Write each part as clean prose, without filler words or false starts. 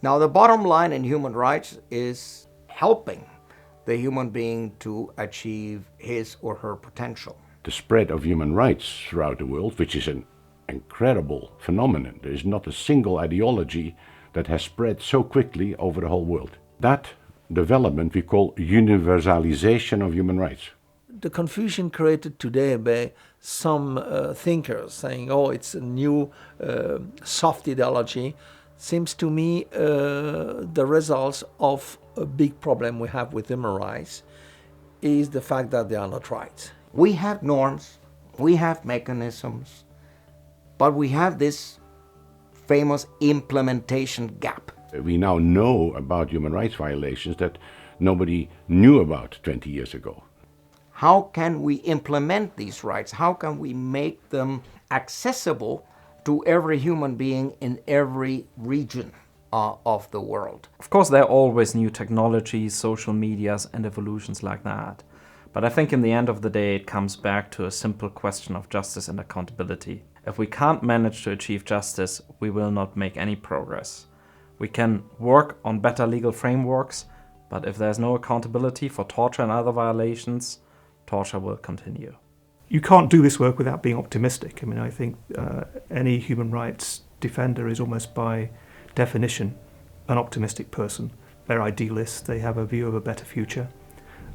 Now, the bottom line in human rights is helping the human being to achieve his or her potential. The spread of human rights throughout the world, which is an incredible phenomenon. There is not a single ideology that has spread so quickly over the whole world. That development we call universalization of human rights. The confusion created today by some thinkers saying, oh, it's a new soft ideology, seems to me the results of a big problem we have with human rights is the fact that they are not right. We have norms, we have mechanisms, but we have this famous implementation gap. We now know about human rights violations that nobody knew about 20 years ago. How can we implement these rights? How can we make them accessible to every human being in every region of the world? Of course, there are always new technologies, social medias, and evolutions like that. But I think in the end of the day, it comes back to a simple question of justice and accountability. If we can't manage to achieve justice, we will not make any progress. We can work on better legal frameworks, but if there's no accountability for torture and other violations, torture will continue. You can't do this work without being optimistic. I mean, I think any human rights defender is almost by definition an optimistic person. They're idealists, they have a view of a better future.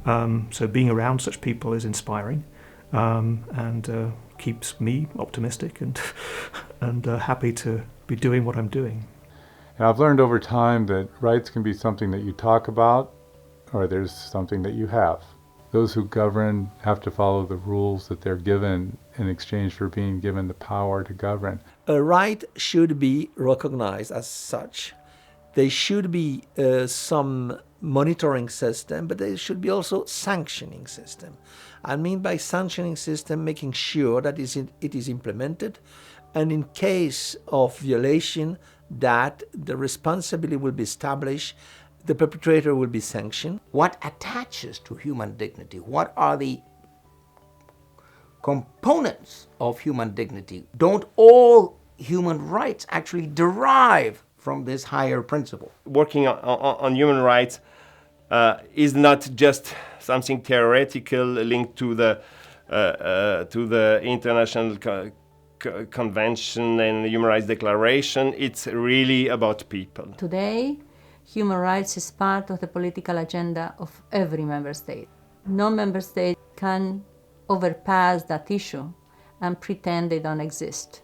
So being around such people is inspiring and keeps me optimistic and happy to be doing what I'm doing. And I've learned over time that rights can be something that you talk about, or there's something that you have. Those who govern have to follow the rules that they're given in exchange for being given the power to govern. A right should be recognized as such. There should be some monitoring system, but there should be also sanctioning system. I mean by sanctioning system, making sure that it is implemented, and in case of violation, that the responsibility will be established, the perpetrator will be sanctioned. What attaches to human dignity? What are the components of human dignity? Don't all human rights actually derive from this higher principle? Working on human rights is not just something theoretical linked to the international convention and human rights declaration. It's really about people. Today, human rights is part of the political agenda of every member state. No member state can overpass that issue and pretend they don't exist.